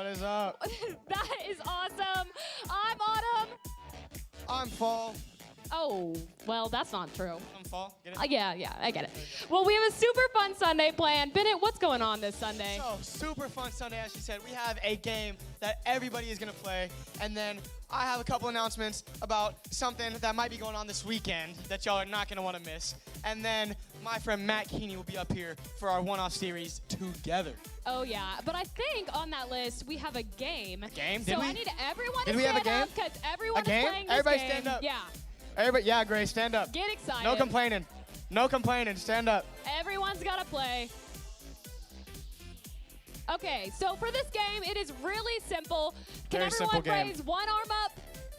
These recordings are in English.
What is up? That is awesome. I'm Autumn. I'm Fall. Oh, well, that's not true. I'm Fall. Get it? Yeah, I get it. Well, we have a super fun Sunday planned. Bennett, what's going on this Sunday? So, super fun Sunday, as she said. We have a game that everybody is going to play. And then I have a couple announcements about something that might be going on this weekend that y'all are not going to want to miss. And then my friend Matt Keeney will be up here for our one-off series together. Oh, yeah. But I think on that list, we have a game. A game? So Did we? I need everyone Did to we have a stand up game? because everyone A game? is playing this Everybody game. stand up. Yeah. Everybody, yeah, Grace, stand up. Get excited. No complaining. No complaining. Stand up. Everyone's got to play. Okay, so for this game, it is really simple. Can Very simple everyone game. raise one arm up?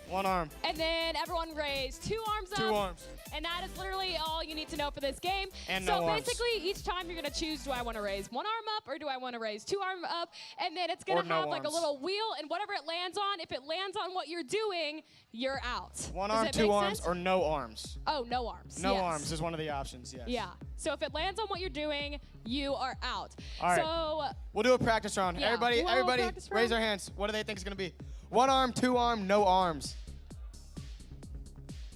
One arm. And then everyone raise two arms up. Two arms. And that is literally all you need to know for this game. And so no arms. basically, each time you're going to choose, do I want to raise one arm up or do I want to raise two arms up? And then it's going Or to no have like a arms. little wheel, and whatever it lands on, if it lands on what you're doing, you're out. One Does arm, that two make arms, sense? or no arms. Oh, no arms. No yes. arms is one of the options, yes. Yeah. So if it lands on what you're doing, you are out. All right. So We'll do a practice round. Yeah, Everybody, we'll everybody, practice raise round. their hands. What do they think it's gonna be? One arm, two arm, no arms.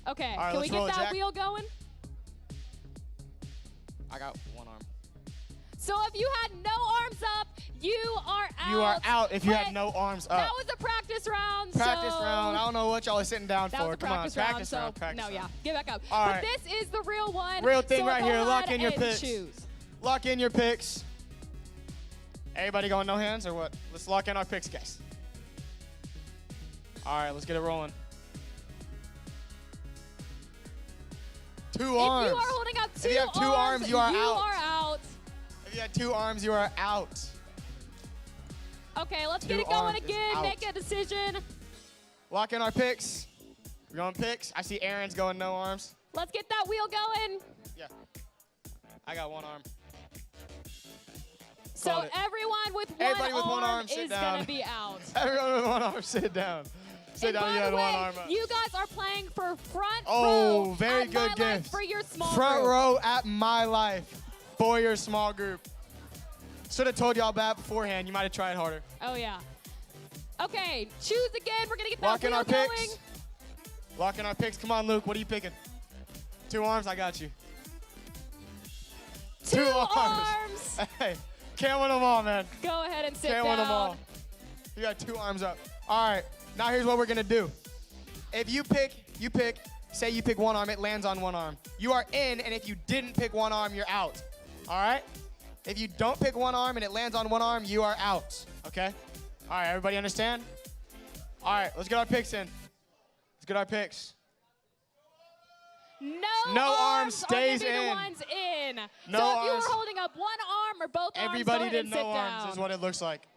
okay, right, can we let's get roll it, that Jack. wheel going? I got one arm. So if you had no arms up, you are out. You are out if you had But no arms That up. was a practice round. Practice so round. I don't know what y'all are sitting down That for. was a Come on, practice round. practice so round. Practice no, round. yeah, get back up. All but right. this is the real one. Real thing so right go here. Lock ahead in your and picks. Choose. Lock in your picks. Everybody going no hands or what? Let's lock in our picks, guys. All right, let's get it rolling. Two arms. If you are holding up two, If you have two arms, you are out. You are out. If you had two arms, you are out. Okay, let's Two get it going arms is again. out. Make a decision. Lock in our picks. We're going picks. I see Aaron's going no arms. Let's get that wheel going. Yeah. I got one arm. So Called it. everyone with Everybody with one arm, is sit going down. to be out. Everyone with one arm, sit down. Sit And down, by you the had way, one arm up. you guys are playing for front Oh, row very at good My Life gift. for your small Front group. row at My Life for your small group. Should have told y'all that beforehand. You might have tried harder. Oh, yeah. Okay, choose again. We're going to get that Lock in wheel our going. picks. Lock in our picks. Come on, Luke. What are you picking? Two arms. I got you. Two arms. Hey, can't win them all, man. Go ahead and sit Can't down. win them all. You got two arms up. All right. Now here's what we're gonna do. If you pick. Say you pick one arm, it lands on one arm. You are in, and if you didn't pick one arm, you're out. All right? If you don't pick one arm and it lands on one arm, you are out. Okay? All right. Everybody understand? All right. Let's get our picks in. Let's get our picks. No arms are stays gonna be in. the ones in. No so if you were arms. holding up one arm or both Everybody arms, go ahead did and no sit arms down. is what it looks like.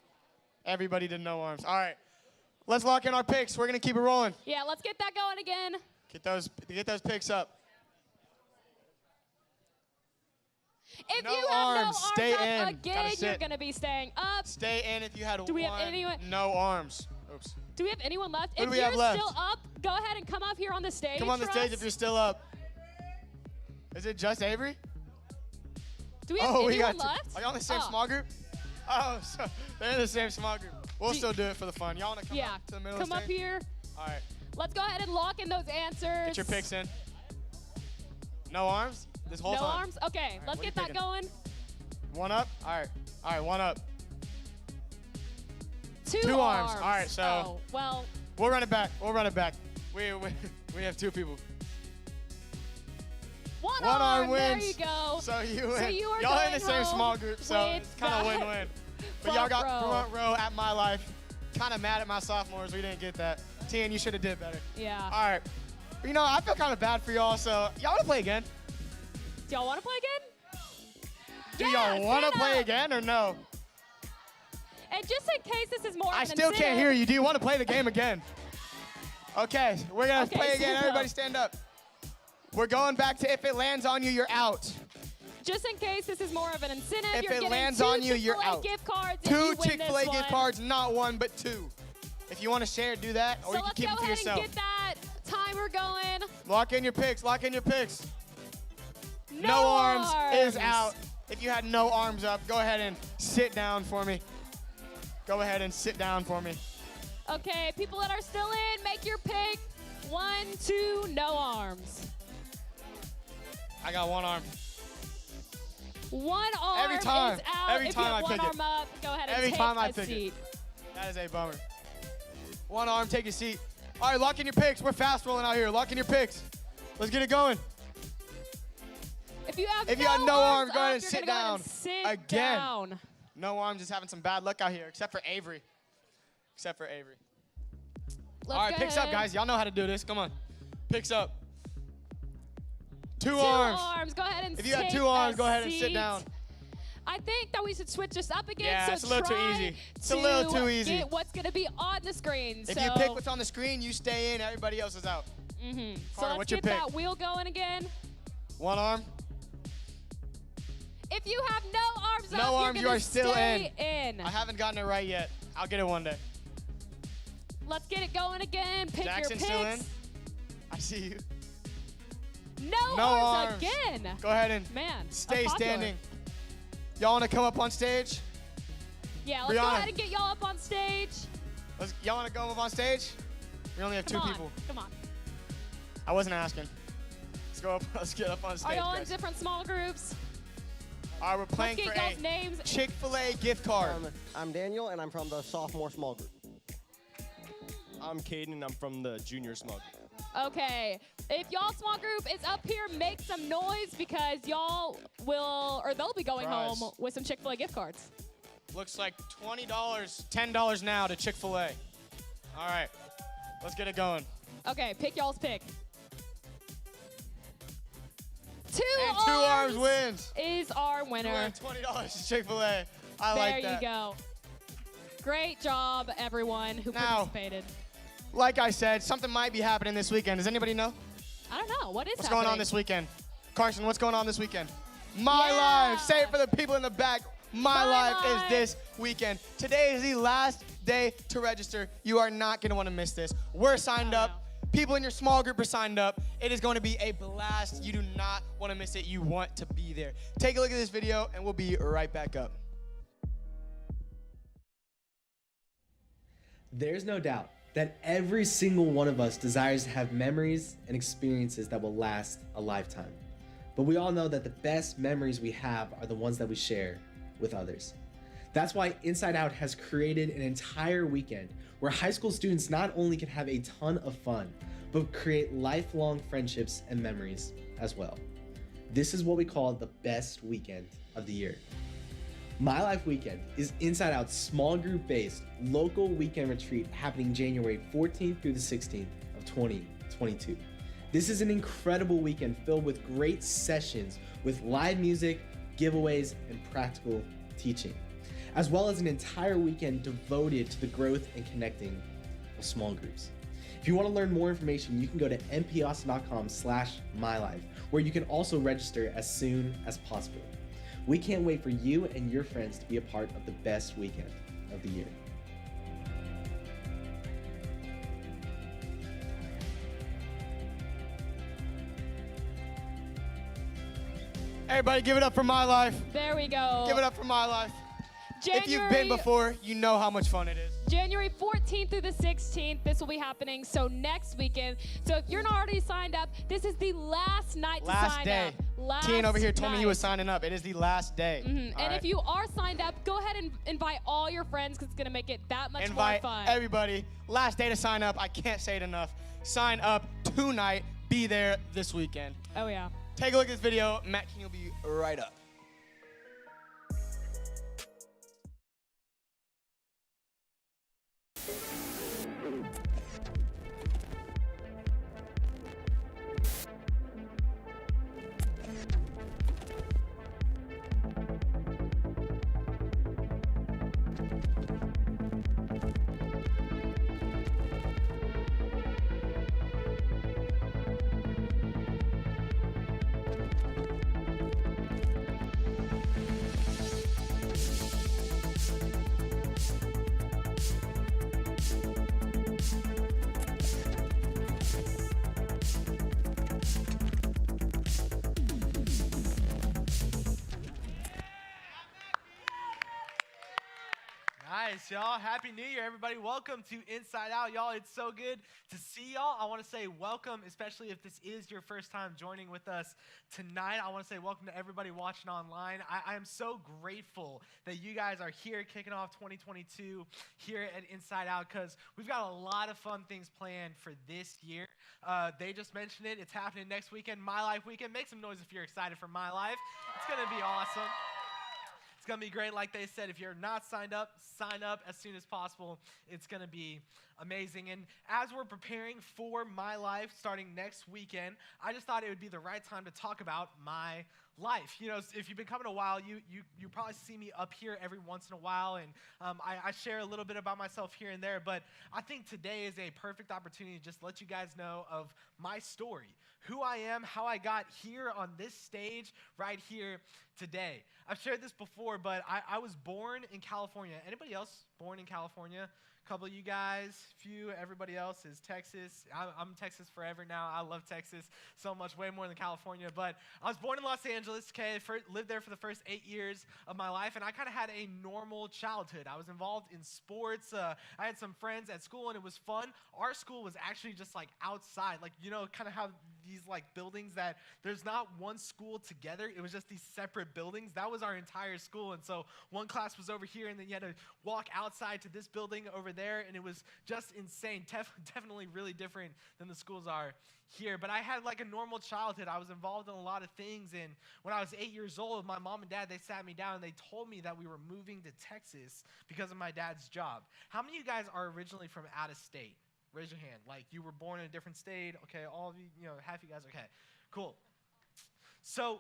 Everybody did no arms. All right. Let's lock in our picks. We're going to keep it rolling. Yeah, let's get that going again. Get those picks up. If No you have arms, no arms stay up, in. again, Gotta you're sit. going to be staying up. Stay in if you had Do we have one. anyone- No arms. Oops. Do we have anyone left? Who if do we you're have left? still up, go ahead and come up here on the stage. Come on the for stage us. if you're still up. Is it just Avery? Do we have Oh, we anyone got left? Are y'all in the same Oh. small group? Oh, so they're in the same small group. We'll Do- still do it for the fun. Y'all want to come Yeah, up to the middle come of up the stage? here. All right. Let's go ahead and lock in those answers. Get your picks in. No arms? This whole No time? arms? Okay, right, let's what are get you that picking? going. One up? All right. All right, one up. Two arms. All right, so- Oh, well, We'll run it back. We'll run it back. We have two people. one One arm There wins. you go. So you win. So you are y'all in going the same home small group, so with it's kind of that win-win. But y'all got front row. front row at My Life. Kind of mad at my sophomores. We didn't get that. Tian, you should have did better. Yeah. All right. You know, I feel kind of bad for y'all, so y'all want to play again? Do y'all want to play again? Do Yeah, y'all want to stand play up. again or no? And just in case this is more I of an still can't incentive- hear you. Do you want to play the game again? Okay, we're going to Okay, play again. stand Everybody up. stand up. We're going back to if it lands on you, you're out. Just in case this is more of an incentive, If you're it getting lands two on you, you're Chick-fil-A out. gift cards if Two you win Chick-fil-A this gift one. cards, not one, but two. If you want to share, do that, or So you can let's keep go it to ahead yourself. and get that timer going. Lock in your picks. Lock in your picks. No arms is out. If you had no arms up, go ahead and sit down for me. Go ahead and sit down for me. Okay, people that are still in, make your pick. 1, 2, no arms. I got one arm. One arm Every time. is out. Every if time you have I one pick it. arm up, go ahead and Every take time I a pick it. seat. That is a bummer. One arm, take a seat. All right, lock in your picks. We're fast rolling out here. Lock in your picks. Let's get it going. If you have no arms, go up, ahead and you're sit gonna go ahead down. and sit Again. down. No arms, just having some bad luck out here, except for Avery. Except for Avery. Let's All right, go picks up, ahead. guys. Y'all know how to do this. Come on. Picks up. Two Two arms. Go ahead and If you got take 2 arms, a go ahead and sit seat. down. I think that we should switch this up again. Yeah, so it's a little too try easy. It's a little too easy. Get what's going to be on the screen. If you pick what's on the screen, you stay in. Everybody else is out. So Carter, let's what's your get pick? that wheel going again. One arm. If you have no arms up, No arms, you're you gonna are still stay in. I haven't gotten it right yet. I'll get it one day. Let's get it going again. Pick Jackson's your still picks. in. I see you. No, No arms arms. again. Go ahead and Man, stay unpopular. standing. Y'all want to come up on stage? Yeah, let's go Brianna. ahead and get y'all up on stage. Y'all want to go up on stage? We only have Come 2 on, people. come on. I wasn't asking. Let's go up. Let's get up on stage. Are y'all in guys. different small groups? All right, we're playing Let's for get y'all's names. a Chick-fil-A gift card. I'm Daniel, and I'm from the sophomore small group. I'm Caden, and I'm from the junior small group. Okay, if y'all small group is up here, make some noise because y'all will, or they'll be going Prize. home with some Chick-fil-A gift cards. Looks like $20, $10 now to Chick-fil-A. All right, let's get it going. Okay, pick y'all's pick. And 2 arms wins. is our winner. $20 to Chick-fil-A. I There like that. you go. Great job, everyone who Now- participated. Like I said, something might be happening this weekend. Does anybody know? I don't know. What is What's happening? going on this weekend? Carson, what's going on this weekend? My Yeah. Life. Say it for the people in the back. My Life is this weekend. Today is the last day to register. You are not going to want to miss this. We're signed Oh, up. no. People in your small group are signed up. It is going to be a blast. You do not want to miss it. You want to be there. Take a look at this video, and we'll be right back up. There's no doubt that every single one of us desires to have memories and experiences that will last a lifetime. But we all know that the best memories we have are the ones that we share with others. That's why InsideOut has created an entire weekend where high school students not only can have a ton of fun, but create lifelong friendships and memories as well. This is what we call the best weekend of the year. My Life Weekend is InsideOut's small group based local weekend retreat happening January 14th through the 16th of 2022. This is an incredible weekend filled with great sessions with live music, giveaways, and practical teaching, as well as an entire weekend devoted to the growth and connecting of small groups. If you want to learn more information, you can go to mpaustin.com/mylife, where you can also register as soon as possible. We can't wait for you and your friends to be a part of the best weekend of the year. Everybody give it up for My Life. There we go. Give it up for My Life. January, If you've been before, you know how much fun it is. January 14th through the 16th, this will be happening. So next weekend. So if you're not already signed up, this is the last night to Last sign day. up. Last Tien over here told me he night. was signing up. It is the last day. All And right. if you are signed up, go ahead and invite all your friends because it's going to make it that much Invite more fun. everybody. Last day to sign up. I can't say it enough. Sign up tonight. Be there this weekend. Oh, yeah. Take a look at this video. Matt King will be right up. Nice, y'all. Happy New Year, everybody. Welcome to Inside Out, y'all. It's so good to see y'all. I want to say welcome, especially if this is your first time joining with us tonight. I want to say welcome to everybody watching online. I am so grateful that you guys are here kicking off 2022 here at Inside Out because we've got a lot of fun things planned for this year. They just mentioned it. It's happening next weekend, My Life Weekend. Make some noise if you're excited for My Life. It's going to be awesome. It's going to be great. Like they said, if you're not signed up, sign up as soon as possible. It's going to be amazing. And as we're preparing for My Life starting next weekend, I just thought it would be the right time to talk about my life. You know, if you've been coming a while, you probably see me up here every once in a while, and I share a little bit about myself here and there, but I think today is a perfect opportunity to just let you guys know of my story, who I am, how I got here on this stage right here today. I've shared this before, but I was born in California. Anybody else born in California? A couple of you guys, few, everybody else is Texas. I'm Texas forever now. I love Texas so much, way more than California. But I was born in Los Angeles, okay, lived there for the first 8 years of my life, and I kind of had a normal childhood. I was involved in sports. I had some friends at school, and it was fun. Our school was actually just like outside, like, you know, kind of how these like buildings that there's not one school together. It was just these separate buildings. That was our entire school. And so one class was over here, and then you had to walk outside to this building over there, and it was just insane. Definitely really different than the schools are here. But I had like a normal childhood. I was involved in a lot of things, and when I was 8 years old, my mom and dad, they sat me down and they told me that we were moving to Texas because of my dad's job. How many of you guys are originally from out of state? Raise your hand. Like, you were born in a different state. Okay, all of you, you know, half you guys. Okay, cool. So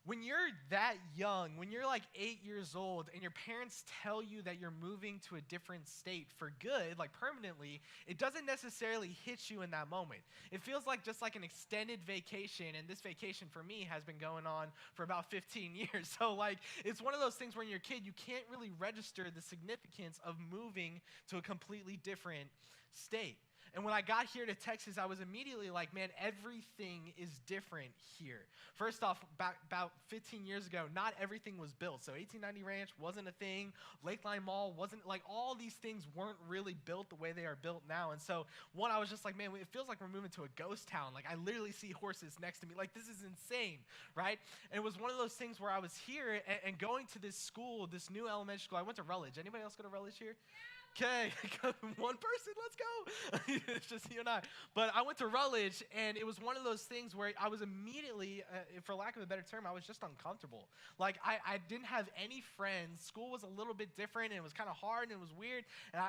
when you're that young, when you're like 8 years old and your parents tell you that you're moving to a different state for good, like permanently, it doesn't necessarily hit you in that moment. It feels like just like an extended vacation, and this vacation for me has been going on for about 15 years. So like, it's one of those things when you're a kid, you can't really register the significance of moving to a completely different state. And when I got here to Texas, I was immediately like, man, everything is different here. First off, about 15 years ago, not everything was built. So 1890 Ranch wasn't a thing. Lakeline Mall wasn't, like, all these things weren't really built the way they are built now. And so, one, I was just like, man, it feels like we're moving to a ghost town. Like, I literally see horses next to me. Like, this is insane, right? And it was one of those things where I was here and going to this school, this new elementary school. I went to Rutledge. Anybody else go to Rutledge here? Okay, one person, let's go. It's just you and I. But I went to Rutledge, and it was one of those things where I was immediately, for lack of a better term, I was just uncomfortable. Like, I didn't have any friends. School was a little bit different, and it was kind of hard, and it was weird. And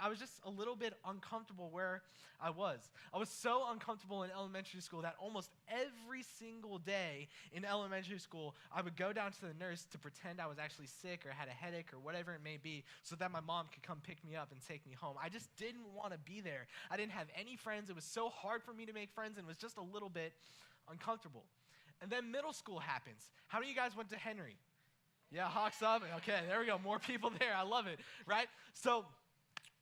I was just a little bit uncomfortable where I was. I was so uncomfortable in elementary school that almost every single day in elementary school, I would go down to the nurse to pretend I was actually sick or had a headache or whatever it may be so that my mom could come pick me up and take me home. I just didn't want to be there. I didn't have any friends. It was so hard for me to make friends, and it was just a little bit uncomfortable. And then middle school happens. How many of you guys went to Henry? Yeah, Hawks up. Okay, there we go. More people there. I love it, right? So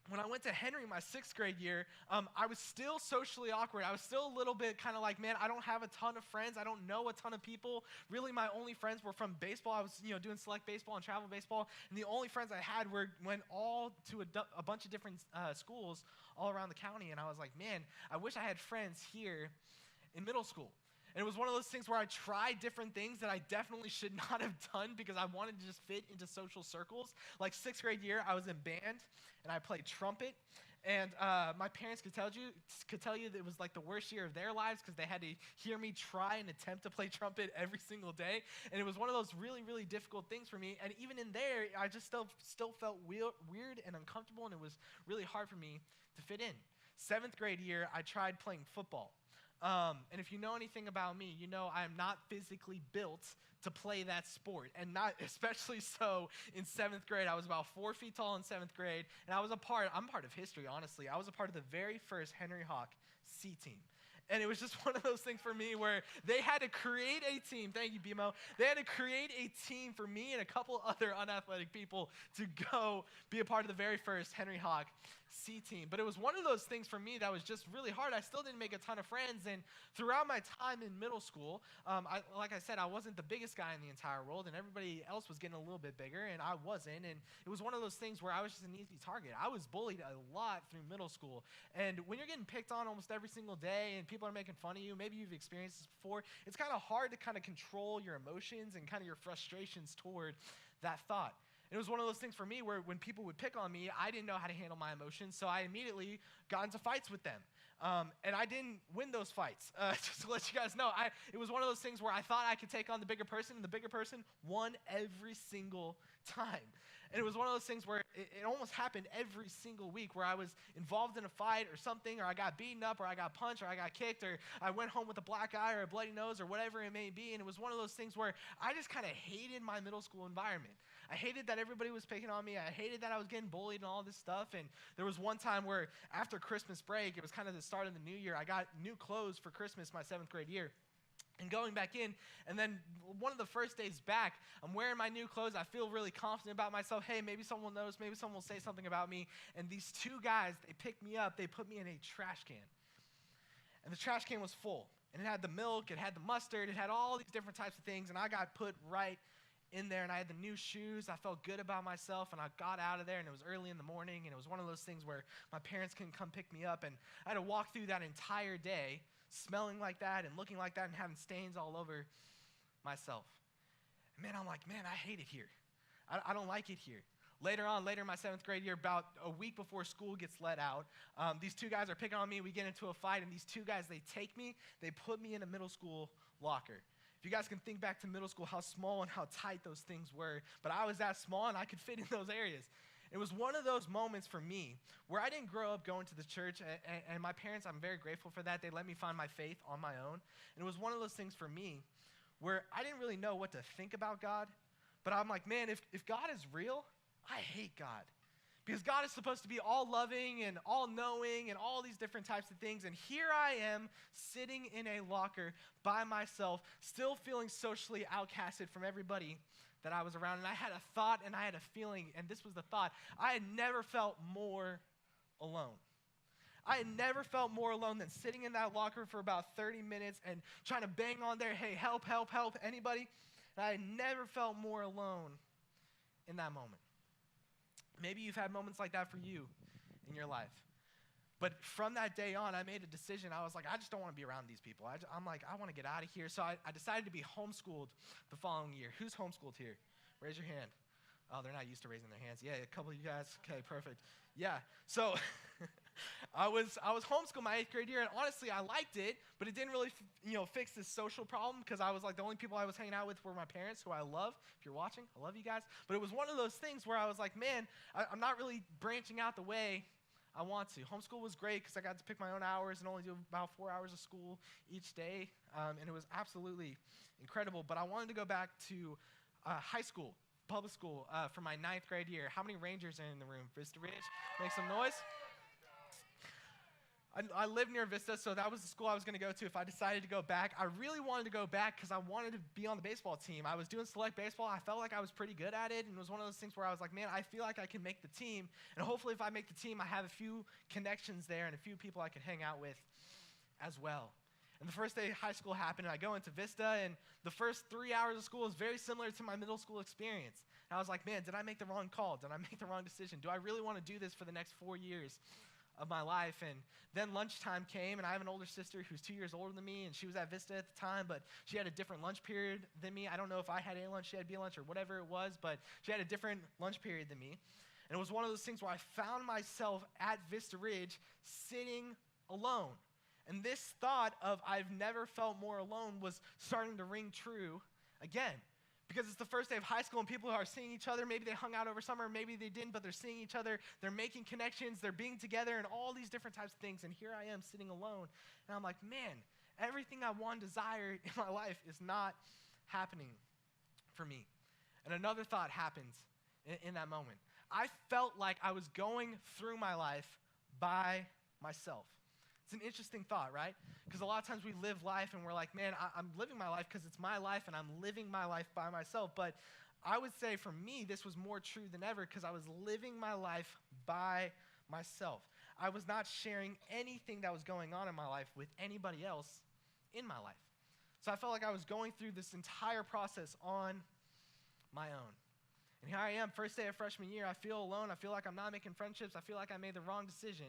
when I went to Henry my 6th grade year, I was still socially awkward. I was still a little bit kind of like, man, I don't have a ton of friends. I don't know a ton of people. Really, my only friends were from baseball. I was, doing select baseball and travel baseball, and the only friends I had went all to a bunch of different schools all around the county, and I was like, man, I wish I had friends here in middle school. And it was one of those things where I tried different things that I definitely should not have done because I wanted to just fit into social circles. Like 6th grade year, I was in band, and I played trumpet. And my parents could tell you that it was like the worst year of their lives because they had to hear me try and attempt to play trumpet every single day. And it was one of those really, really difficult things for me. And even in there, I just still felt weird and uncomfortable, and it was really hard for me to fit in. 7th grade year, I tried playing football. And if you know anything about me, you know I am not physically built to play that sport, and not especially so in 7th grade. I was about 4 feet tall in 7th grade, and I'm part of history, honestly. I was a part of the very first Henry Hawk C team. And it was just one of those things for me where they had to create a team. Thank you, BMO. They had to create a team for me and a couple other unathletic people to go be a part of the very first Henry Hawk C team. But it was one of those things for me that was just really hard. I still didn't make a ton of friends. And throughout my time in middle school, like I said, I wasn't the biggest guy in the entire world, and everybody else was getting a little bit bigger, and I wasn't. And it was one of those things where I was just an easy target. I was bullied a lot through middle school. And when you're getting picked on almost every single day and people are making fun of you, maybe you've experienced this before, it's kind of hard to kind of control your emotions and kind of your frustrations toward that thought. It was one of those things for me where when people would pick on me, I didn't know how to handle my emotions, so I immediately got into fights with them. And I didn't win those fights, just to let you guys know. It was one of those things where I thought I could take on the bigger person, and the bigger person won every single time. And it was one of those things where it almost happened every single week where I was involved in a fight or something, or I got beaten up, or I got punched, or I got kicked, or I went home with a black eye or a bloody nose or whatever it may be. And it was one of those things where I just kind of hated my middle school environment. I hated that everybody was picking on me. I hated that I was getting bullied and all this stuff. And there was one time where after Christmas break, it was kind of the start of the new year, I got new clothes for Christmas my 7th grade year. And going back in, and then one of the first days back, I'm wearing my new clothes. I feel really confident about myself. Hey, maybe someone will notice. Maybe someone will say something about me. And these two guys, they picked me up. They put me in a trash can. And the trash can was full. And it had the milk. It had the mustard. It had all these different types of things. And I got put right in there, and I had the new shoes. I felt good about myself, and I got out of there, and it was early in the morning, and it was one of those things where my parents couldn't come pick me up, and I had to walk through that entire day smelling like that and looking like that and having stains all over myself. And man, I'm like, man, I hate it here. I don't like it here. Later in my 7th grade year, about a week before school gets let out, these two guys are picking on me. We get into a fight, and these two guys, they take me, they put me in a middle school locker. If you guys can think back to middle school, how small and how tight those things were, but I was that small and I could fit in those areas. It was one of those moments for me where I didn't grow up going to the church, and my parents, I'm very grateful for that. They let me find my faith on my own. And it was one of those things for me where I didn't really know what to think about God, but I'm like, man, if God is real, I hate God. Because God is supposed to be all loving and all knowing and all these different types of things. And here I am sitting in a locker by myself, still feeling socially outcasted from everybody that I was around. And I had a thought and I had a feeling, and this was the thought. I had never felt more alone. I had never felt more alone than sitting in that locker for about 30 minutes and trying to bang on there, hey, help, help, help, anybody? And I had never felt more alone in that moment. Maybe you've had moments like that for you in your life. But from that day on, I made a decision. I was like, I just don't want to be around these people. I'm like, I want to get out of here. So I decided to be homeschooled the following year. Who's homeschooled here? Raise your hand. Oh, they're not used to raising their hands. Yeah, a couple of you guys. Okay, perfect. Yeah, so I was homeschooled my 8th grade year, and honestly, I liked it, but it didn't really, fix this social problem because I was like, the only people I was hanging out with were my parents, who I love. If you're watching, I love you guys. But it was one of those things where I was like, man, I'm not really branching out the way I want to. Homeschool was great because I got to pick my own hours and only do about 4 hours of school each day, and it was absolutely incredible. But I wanted to go back to high school, public school, for my 9th grade year. How many Rangers are in the room? Vista Ridge, make some noise. I lived near Vista, so that was the school I was going to go to if I decided to go back. I really wanted to go back because I wanted to be on the baseball team. I was doing select baseball. I felt like I was pretty good at it, and it was one of those things where I was like, man, I feel like I can make the team, and hopefully if I make the team, I have a few connections there and a few people I can hang out with as well. And the first day of high school happened, and I go into Vista, and the first 3 hours of school is very similar to my middle school experience. And I was like, man, did I make the wrong call? Did I make the wrong decision? Do I really want to do this for the next 4 years of my life? And then lunchtime came, and I have an older sister who's 2 years older than me, and she was at Vista at the time, but she had a different lunch period than me. I don't know if I had A lunch, she had B lunch, or whatever it was, but she had a different lunch period than me. And it was one of those things where I found myself at Vista Ridge sitting alone. And this thought of I've never felt more alone was starting to ring true again. Because it's the first day of high school and people are seeing each other. Maybe they hung out over summer, maybe they didn't, but they're seeing each other. They're making connections, they're being together, and all these different types of things. And here I am sitting alone. And I'm like, man, everything I want and desire in my life is not happening for me. And another thought happens in that moment. I felt like I was going through my life by myself. It's an interesting thought, right? Because a lot of times we live life and we're like, man, I'm living my life because it's my life and I'm living my life by myself. But I would say for me, this was more true than ever because I was living my life by myself. I was not sharing anything that was going on in my life with anybody else in my life. So I felt like I was going through this entire process on my own. And here I am, first day of freshman year. I feel alone. I feel like I'm not making friendships. I feel like I made the wrong decision.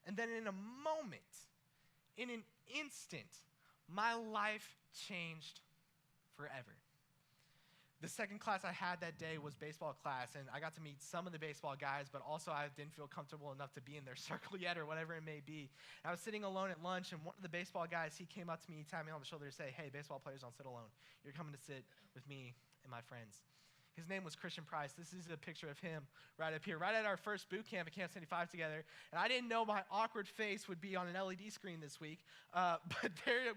And then in a moment, in an instant, my life changed forever. The second class I had that day was baseball class, and I got to meet some of the baseball guys, but also I didn't feel comfortable enough to be in their circle yet or whatever it may be. And I was sitting alone at lunch, and one of the baseball guys, he came up to me, he tapped me on the shoulder to say, hey, baseball players don't sit alone. You're coming to sit with me and my friends. His name was Christian Price. This is a picture of him right up here, right at our first boot camp at Camp 75 together. And I didn't know my awkward face would be on an LED screen this week. But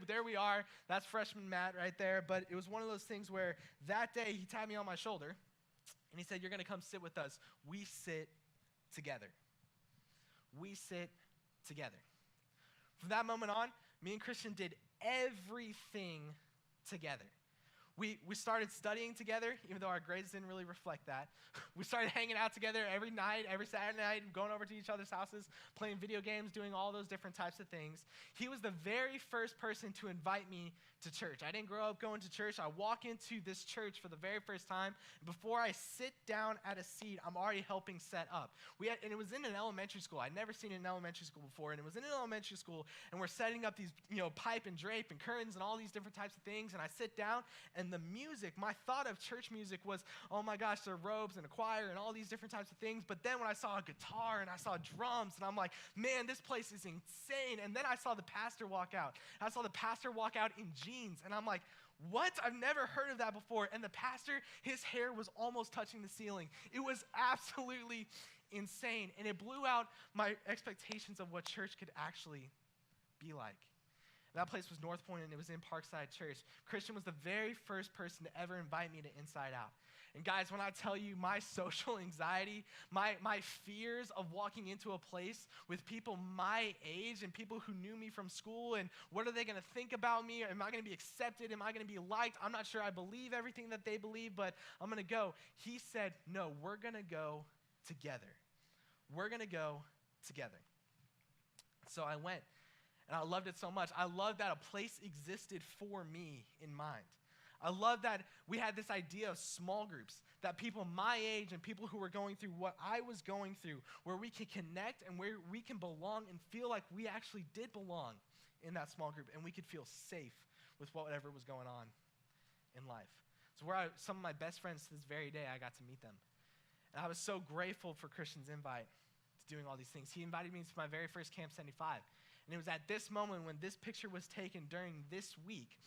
there we are. That's freshman Matt right there. But it was one of those things where that day he tapped me on my shoulder, and he said, you're going to come sit with us. We sit together. We sit together. From that moment on, me and Christian did everything together. We started studying together, even though our grades didn't really reflect that. We started hanging out together every night, every Saturday night, going over to each other's houses, playing video games, doing all those different types of things. He was the very first person to invite me to church. I didn't grow up going to church. I walk into this church for the very first time. Before I sit down at a seat, I'm already helping set up. And it was in an elementary school. I'd never seen it in elementary school before, and it was in an elementary school, and we're setting up these, pipe and drape and curtains and all these different types of things, and I sit down, and the music, my thought of church music was, oh my gosh, there are robes and a choir and all these different types of things. But then when I saw a guitar and I saw drums, and I'm like, man, this place is insane. And then I saw the pastor walk out. I saw the pastor walk out in jeans, and I'm like, what? I've never heard of that before. And the pastor, his hair was almost touching the ceiling. It was absolutely insane. And it blew out my expectations of what church could actually be like. That place was North Point, and it was in Parkside Church. Christian was the very first person to ever invite me to InsideOut. And guys, when I tell you my social anxiety, my fears of walking into a place with people my age and people who knew me from school, and what are they going to think about me? Am I going to be accepted? Am I going to be liked? I'm not sure I believe everything that they believe, but I'm going to go. He said, no, we're going to go together. We're going to go together. So I went. And I loved it so much. I loved that a place existed for me in mind. I loved that we had this idea of small groups, that people my age and people who were going through what I was going through, where we can connect and where we can belong and feel like we actually did belong in that small group, and we could feel safe with whatever was going on in life. So some of my best friends to this very day, I got to meet them. And I was so grateful for Christian's invite to doing all these things. He invited me to my very first Camp 75. And it was at this moment when this picture was taken during this week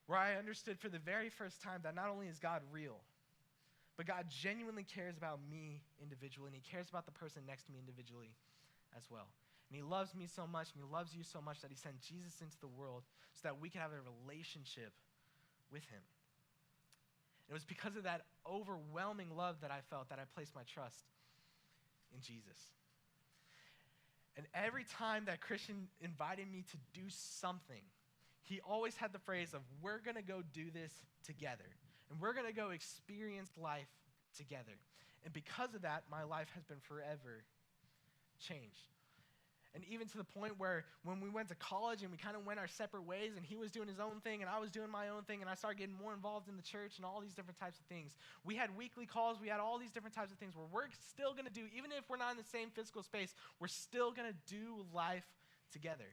where I understood for the very first time that not only is God real, but God genuinely cares about me individually, and he cares about the person next to me individually as well. And he loves me so much, and he loves you so much that he sent Jesus into the world so that we could have a relationship with him. It was because of that overwhelming love that I felt that I placed my trust in Jesus. And every time that Christian invited me to do something, he always had the phrase of, we're going to go do this together. And we're going to go experience life together. And because of that, my life has been forever changed. And even to the point where when we went to college and we kind of went our separate ways, and he was doing his own thing and I was doing my own thing, and I started getting more involved in the church and all these different types of things. We had weekly calls. We had all these different types of things where we're still going to do, even if we're not in the same physical space, we're still going to do life together.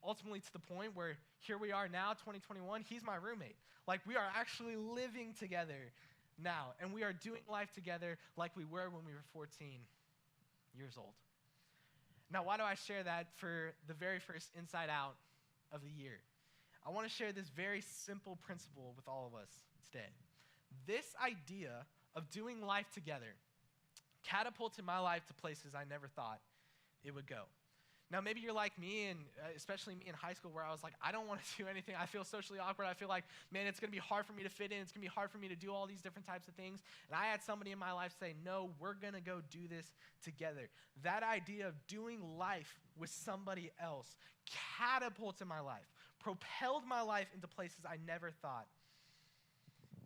Ultimately to the point where here we are now, 2021, he's my roommate. Like, we are actually living together now, and we are doing life together like we were when we were 14 years old. Now, why do I share that for the very first Inside Out of the year? I want to share this very simple principle with all of us today. This idea of doing life together catapulted my life to places I never thought it would go. Now, maybe you're like me, and especially me in high school, where I was like, I don't want to do anything. I feel socially awkward. I feel like, man, it's going to be hard for me to fit in. It's going to be hard for me to do all these different types of things. And I had somebody in my life say, no, we're going to go do this together. That idea of doing life with somebody else catapulted my life, propelled my life into places I never thought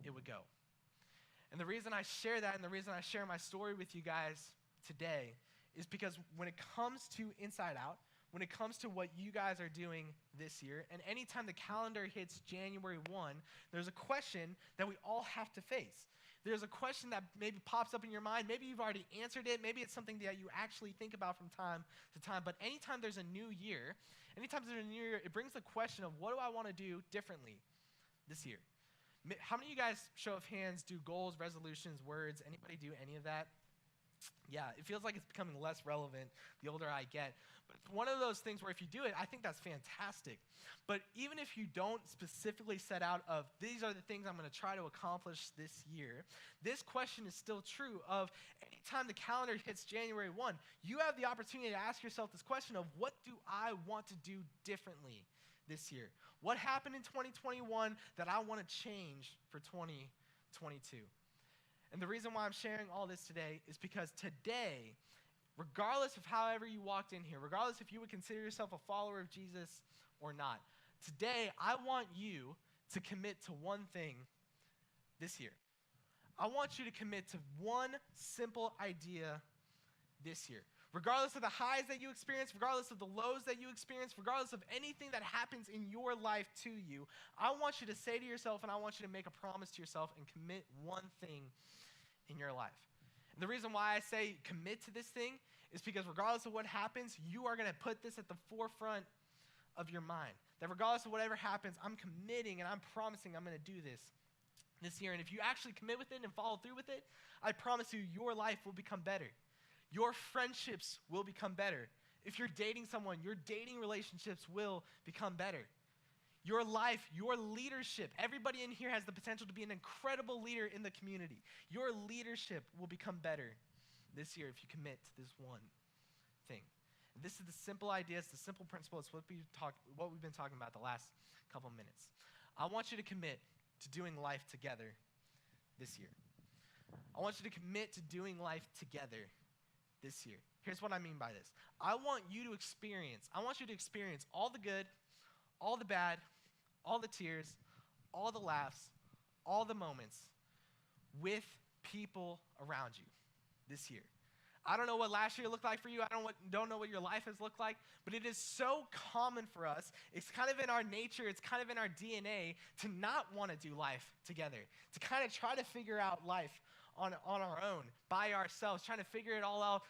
it would go. And the reason I share that and the reason I share my story with you guys today is because when it comes to Inside Out, when it comes to what you guys are doing this year, and anytime the calendar hits January 1, there's a question that we all have to face. There's a question that maybe pops up in your mind. Maybe you've already answered it. Maybe it's something that you actually think about from time to time. But anytime there's a new year, it brings the question of, what do I want to do differently this year? How many of you guys, show of hands, do goals, resolutions, words? Anybody do any of that? Yeah, it feels like it's becoming less relevant the older I get. But it's one of those things where if you do it, I think that's fantastic. But even if you don't specifically set out of, these are the things I'm going to try to accomplish this year, this question is still true of anytime the calendar hits January 1, you have the opportunity to ask yourself this question of, what do I want to do differently this year? What happened in 2021 that I want to change for 2022? And the reason why I'm sharing all this today is because today, regardless of however you walked in here, regardless if you would consider yourself a follower of Jesus or not, today I want you to commit to one thing this year. I want you to commit to one simple idea this year. Regardless of the highs that you experience, regardless of the lows that you experience, regardless of anything that happens in your life to you, I want you to say to yourself, and I want you to make a promise to yourself and commit one thing in your life. And the reason why I say commit to this thing is because regardless of what happens, you are going to put this at the forefront of your mind. That regardless of whatever happens, I'm committing and I'm promising I'm going to do this year. And if you actually commit with it and follow through with it, I promise you your life will become better. Your friendships will become better. If you're dating someone, your dating relationships will become better. Your life, your leadership, everybody in here has the potential to be an incredible leader in the community. Your leadership will become better this year if you commit to this one thing. And this is the simple idea, it's the simple principle, it's what we've been talking about the last couple minutes. I want you to commit to doing life together this year. I want you to commit to doing life together this year. Here's what I mean by this. I want you to experience all the good, all the bad, all the tears, all the laughs, all the moments with people around you this year. I don't know what last year looked like for you. I don't know what your life has looked like, but it is so common for us. It's kind of in our nature, it's kind of in our DNA to not want to do life together, to kind of try to figure out life on our own, by ourselves, trying to figure it all out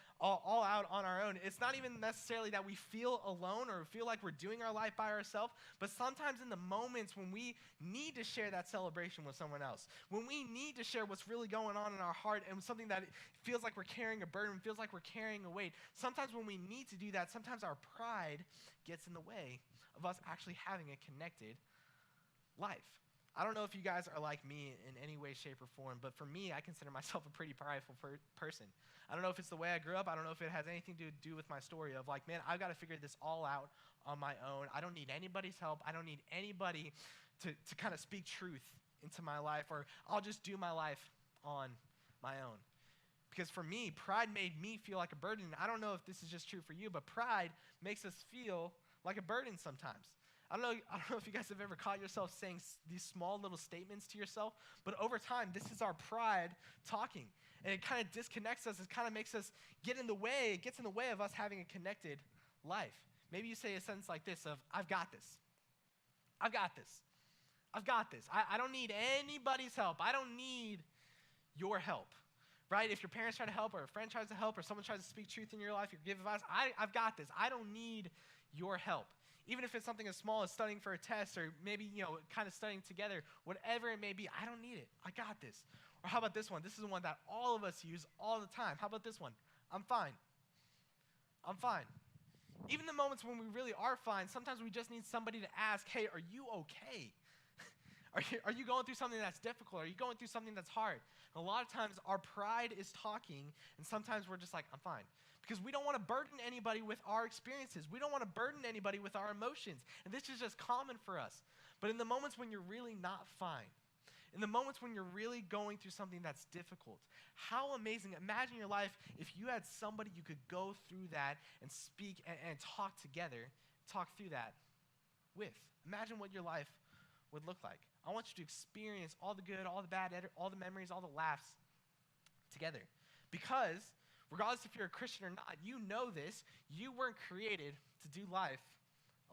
on our own. It's not even necessarily that we feel alone or feel like we're doing our life by ourselves, but sometimes in the moments when we need to share that celebration with someone else, when we need to share what's really going on in our heart and something that feels like we're carrying a burden, feels like we're carrying a weight, sometimes when we need to do that, sometimes our pride gets in the way of us actually having a connected life. I don't know if you guys are like me in any way, shape, or form, but for me, I consider myself a pretty prideful person. I don't know if it's the way I grew up. I don't know if it has anything to do with my story of like, man, I've got to figure this all out on my own. I don't need anybody's help. I don't need anybody to kind of speak truth into my life, or I'll just do my life on my own. Because for me, pride made me feel like a burden. I don't know if this is just true for you, but pride makes us feel like a burden sometimes. I don't know if you guys have ever caught yourself saying these small little statements to yourself, but over time, this is our pride talking. And it kind of disconnects us. It kind of makes us get in the way. It gets in the way of us having a connected life. Maybe you say a sentence like this of, I've got this. I've got this. I've got this. I don't need anybody's help. I don't need your help, right? If your parents try to help, or a friend tries to help, or someone tries to speak truth in your life, you give advice, I've got this. I don't need your help. Even if it's something as small as studying for a test, or maybe, kind of studying together, whatever it may be, I don't need it. I got this. Or how about this one? This is the one that all of us use all the time. How about this one? I'm fine. I'm fine. Even the moments when we really are fine, sometimes we just need somebody to ask, hey, are you okay? Are you going through something that's difficult? Are you going through something that's hard? And a lot of times our pride is talking, and sometimes we're just like, I'm fine. Because we don't want to burden anybody with our experiences. We don't want to burden anybody with our emotions. And this is just common for us. But in the moments when you're really not fine, in the moments when you're really going through something that's difficult, how amazing. Imagine your life if you had somebody you could go through that and speak and talk together, talk through that with. Imagine what your life would look like. I want you to experience all the good, all the bad, all the memories, all the laughs together. Because regardless if you're a Christian or not, you know this, you weren't created to do life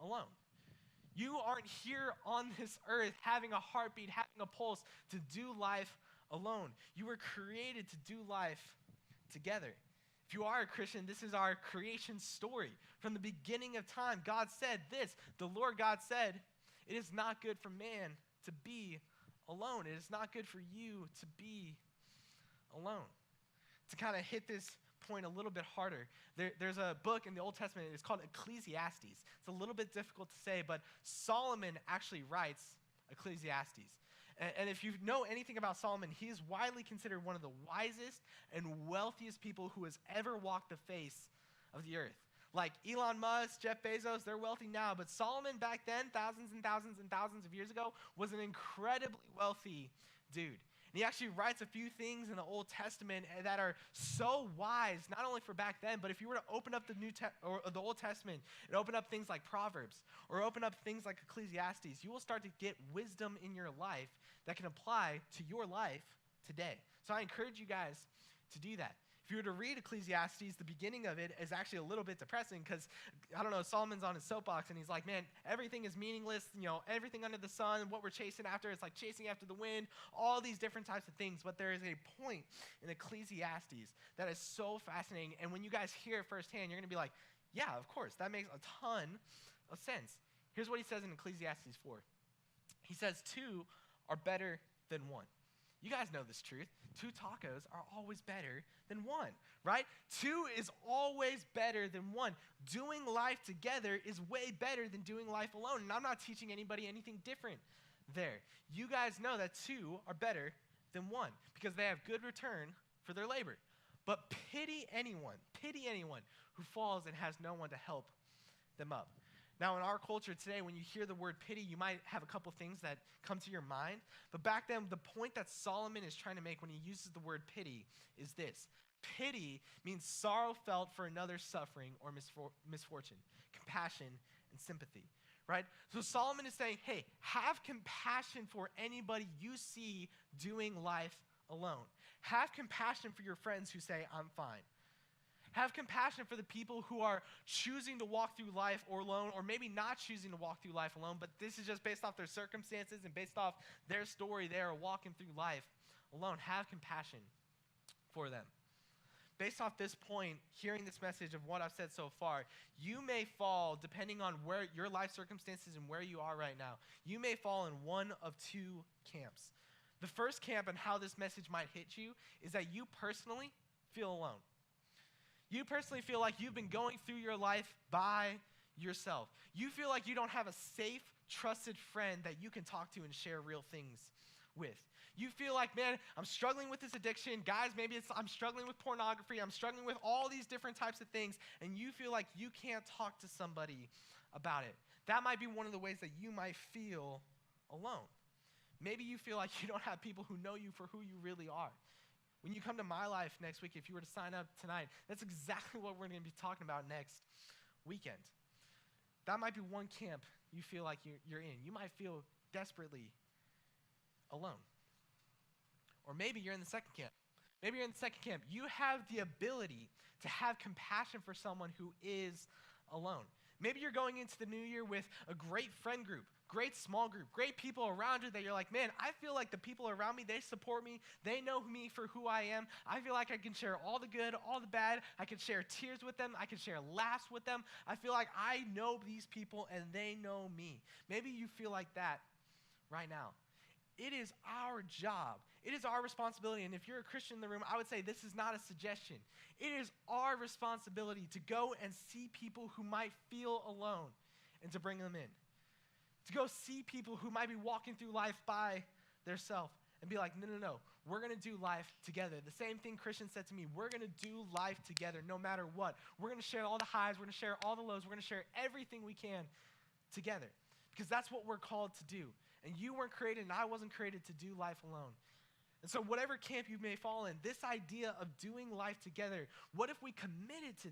alone. You aren't here on this earth having a heartbeat, having a pulse to do life alone. You were created to do life together. If you are a Christian, this is our creation story. From the beginning of time, God said this. The Lord God said, it is not good for man to be alone. It is not good for you to be alone. To kind of hit this point a little bit harder, there's a book in the Old Testament, it's called Ecclesiastes. It's a little bit difficult to say, but Solomon actually writes Ecclesiastes. And if you know anything about Solomon, he is widely considered one of the wisest and wealthiest people who has ever walked the face of the earth. Like Elon Musk, Jeff Bezos, they're wealthy now, but Solomon back then, thousands and thousands and thousands of years ago, was an incredibly wealthy dude. And he actually writes a few things in the Old Testament that are so wise, not only for back then, but if you were to open up the Old Testament and open up things like Proverbs or open up things like Ecclesiastes, you will start to get wisdom in your life that can apply to your life today. So I encourage you guys to do that. If you were to read Ecclesiastes, the beginning of it is actually a little bit depressing because, I don't know, Solomon's on his soapbox and he's like, man, everything is meaningless, everything under the sun, what we're chasing after, it's like chasing after the wind, all these different types of things. But there is a point in Ecclesiastes that is so fascinating. And when you guys hear it firsthand, you're going to be like, yeah, of course, that makes a ton of sense. Here's what he says in Ecclesiastes 4. He says, 2 are better than 1. You guys know this truth. 2 tacos are always better than 1, right? 2 is always better than 1. Doing life together is way better than doing life alone. And I'm not teaching anybody anything different there. You guys know that 2 are better than 1 because they have good return for their labor. But pity anyone who falls and has no one to help them up. Now, in our culture today, when you hear the word pity, you might have a couple things that come to your mind. But back then, the point that Solomon is trying to make when he uses the word pity is this. Pity means sorrow felt for another's suffering or misfortune, compassion and sympathy, right? So Solomon is saying, hey, have compassion for anybody you see doing life alone. Have compassion for your friends who say, I'm fine. Have compassion for the people who are choosing to walk through life alone, or maybe not choosing to walk through life alone, but this is just based off their circumstances and based off their story. They are walking through life alone. Have compassion for them. Based off this point, hearing this message of what I've said so far, you may fall, depending on where your life circumstances and where you are right now, you may fall in one of 2 camps. The first camp and how this message might hit you is that you personally feel alone. You personally feel like you've been going through your life by yourself. You feel like you don't have a safe, trusted friend that you can talk to and share real things with. You feel like, man, I'm struggling with this addiction. Guys, maybe I'm struggling with pornography. I'm struggling with all these different types of things, and you feel like you can't talk to somebody about it. That might be one of the ways that you might feel alone. Maybe you feel like you don't have people who know you for who you really are. When you come to my life next week, if you were to sign up tonight, that's exactly what we're going to be talking about next weekend. That might be one camp you feel like you're in. You might feel desperately alone. Or maybe you're in the second camp. Maybe you're in the second camp. You have the ability to have compassion for someone who is alone. Maybe you're going into the new year with a great friend group, great small group, great people around you that you're like, man, I feel like the people around me, they support me. They know me for who I am. I feel like I can share all the good, all the bad. I can share tears with them. I can share laughs with them. I feel like I know these people and they know me. Maybe you feel like that right now. It is our job. It is our responsibility. And if you're a Christian in the room, I would say this is not a suggestion. It is our responsibility to go and see people who might feel alone and to bring them in. to go see people who might be walking through life by themselves and be like, no, we're going to do life together. The same thing Christian said to me, we're going to do life together no matter what. We're going to share all the highs, we're going to share all the lows, we're going to share everything we can together because that's what we're called to do. And you weren't created and I wasn't created to do life alone. And so whatever camp you may fall in, this idea of doing life together, what if we committed to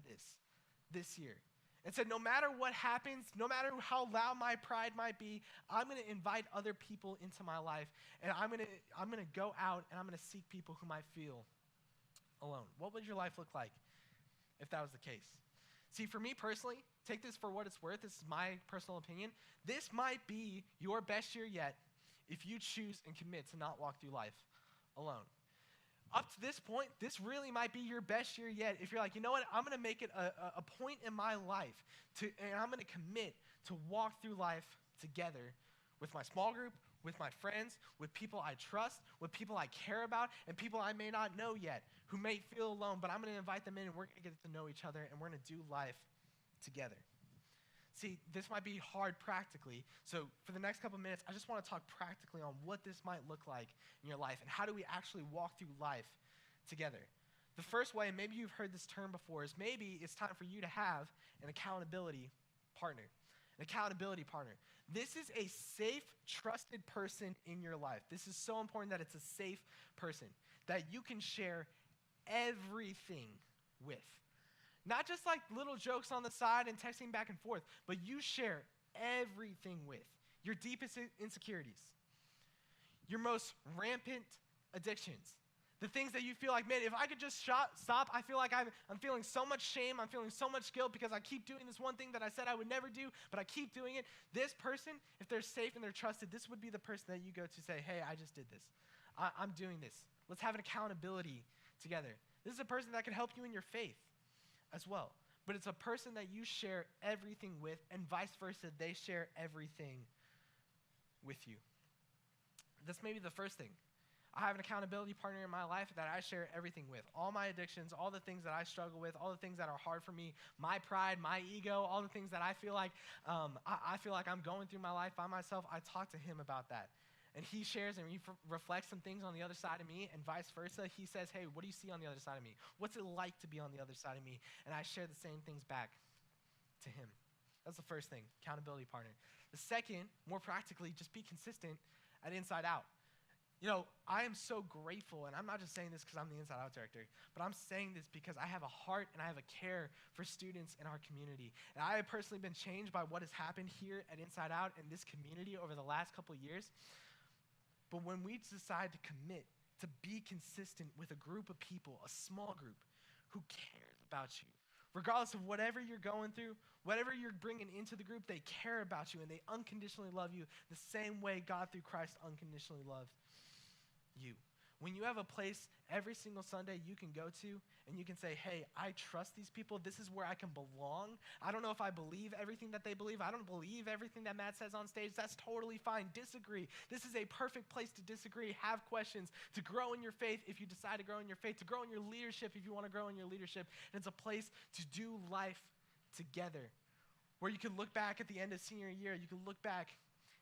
this year? And said, no matter what happens, no matter how loud my pride might be, I'm going to invite other people into my life, and I'm going to go out and I'm going to seek people who might feel alone. What would your life look like if that was the case? See, for me personally, take this for what it's worth. This is my personal opinion. This might be your best year yet if you choose and commit to not walk through life alone. Up to this point, this really might be your best year yet. If you're like, you know what, I'm going to make it a point in my life, and I'm going to commit to walk through life together with my small group, with my friends, with people I trust, with people I care about, and people I may not know yet who may feel alone, but I'm going to invite them in, and we're going to get to know each other, and we're going to do life together. See, this might be hard practically, so for the next couple minutes, I just want to talk practically on what this might look like in your life and how do we actually walk through life together. The first way, and maybe you've heard this term before, is maybe it's time for you to have an accountability partner. An accountability partner. This is a safe, trusted person in your life. This is so important that it's a safe person that you can share everything with. Not just like little jokes on the side and texting back and forth, but you share everything with. Your deepest insecurities, your most rampant addictions, the things that you feel like, man, if I could just stop, I feel like I'm feeling so much shame, I'm feeling so much guilt because I keep doing this one thing that I said I would never do, but I keep doing it. This person, if they're safe and they're trusted, this would be the person that you go to say, hey, I just did this. I'm doing this. Let's have an accountability together. This is a person that can help you in your faith as well. But it's a person that you share everything with, and vice versa, they share everything with you. That's maybe the first thing. I have an accountability partner in my life that I share everything with. All my addictions, all the things that I struggle with, all the things that are hard for me, my pride, my ego, all the things that I feel like I feel like I'm going through my life by myself, I talk to him about that. And he shares and he reflects some things on the other side of me, and vice versa. He says, hey, what do you see on the other side of me? What's it like to be on the other side of me? And I share the same things back to him. That's the first thing, accountability partner. The second, more practically, just be consistent at InsideOut. You know, I am so grateful, and I'm not just saying this because I'm the InsideOut director, but I'm saying this because I have a heart and I have a care for students in our community. And I have personally been changed by what has happened here at InsideOut in this community over the last couple of years. But when we decide to commit to be consistent with a group of people, a small group who cares about you, regardless of whatever you're going through, whatever you're bringing into the group, they care about you and they unconditionally love you the same way God through Christ unconditionally loved you. When you have a place every single Sunday you can go to and you can say, hey, I trust these people. This is where I can belong. I don't know if I believe everything that they believe. I don't believe everything that Matt says on stage. That's totally fine. Disagree. This is a perfect place to disagree, have questions, to grow in your faith if you decide to grow in your faith, to grow in your leadership if you want to grow in your leadership. And it's a place to do life together where you can look back at the end of senior year. You can look back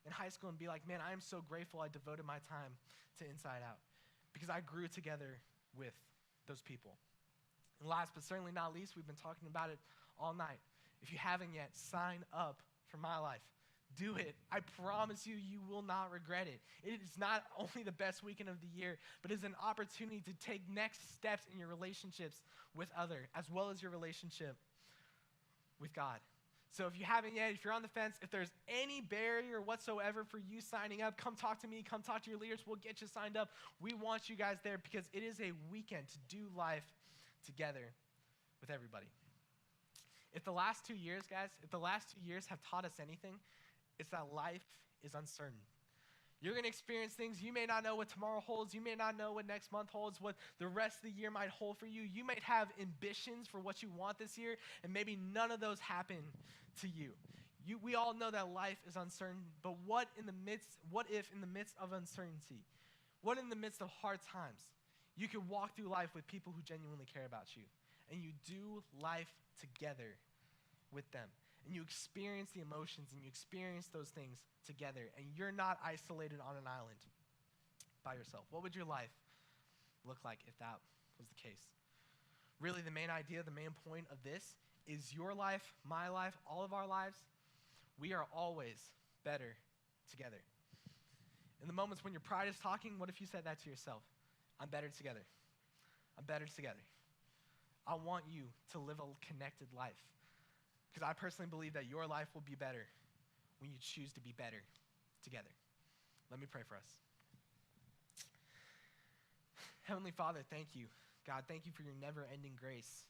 in high school and be like, man, I am so grateful I devoted my time to InsideOut, because I grew together with those people. And last but certainly not least, we've been talking about it all night. If you haven't yet, sign up for My Life. Do it. I promise you, you will not regret it. It is not only the best weekend of the year, but it's an opportunity to take next steps in your relationships with others, as well as your relationship with God. So if you haven't yet, if you're on the fence, if there's any barrier whatsoever for you signing up, come talk to me, come talk to your leaders. We'll get you signed up. We want you guys there because it is a weekend to do life together with everybody. If the last 2 years, guys, have taught us anything, it's that life is uncertain. You're going to experience things. You may not know what tomorrow holds. You may not know what next month holds, what the rest of the year might hold for you. You might have ambitions for what you want this year, and maybe none of those happen to you. We all know that life is uncertain, but what if in the midst of uncertainty, what in the midst of hard times, you can walk through life with people who genuinely care about you, and you do life together with them. and you experience the emotions and you experience those things together, and you're not isolated on an island by yourself. What would your life look like if that was the case? Really, the main idea, the main point of this is your life, my life, all of our lives, we are always better together. In the moments when your pride is talking, what if you said that to yourself? I'm better together. I'm better together. I want you to live a connected life, because I personally believe that your life will be better when you choose to be better together. Let me pray for us. Heavenly Father, thank you. God, thank you for your never-ending grace,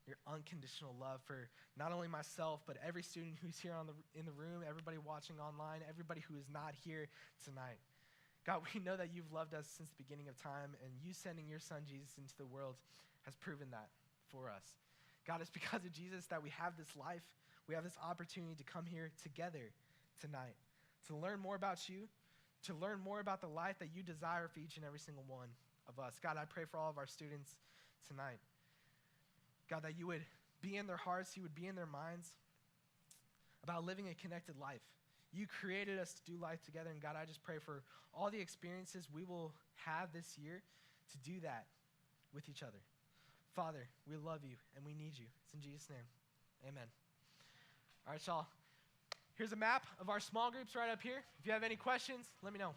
your unconditional love for not only myself, but every student who's here in the room, everybody watching online, everybody who is not here tonight. God, we know that you've loved us since the beginning of time, and you sending your son Jesus into the world has proven that for us. God, it's because of Jesus that we have this life. We have this opportunity to come here together tonight, to learn more about you, to learn more about the life that you desire for each and every single one of us. God, I pray for all of our students tonight. God, that you would be in their hearts, you would be in their minds about living a connected life. You created us to do life together, and God, I just pray for all the experiences we will have this year to do that with each other. Father, we love you, and we need you. It's in Jesus' name. Amen. All right, y'all. Here's a map of our small groups right up here. If you have any questions, let me know.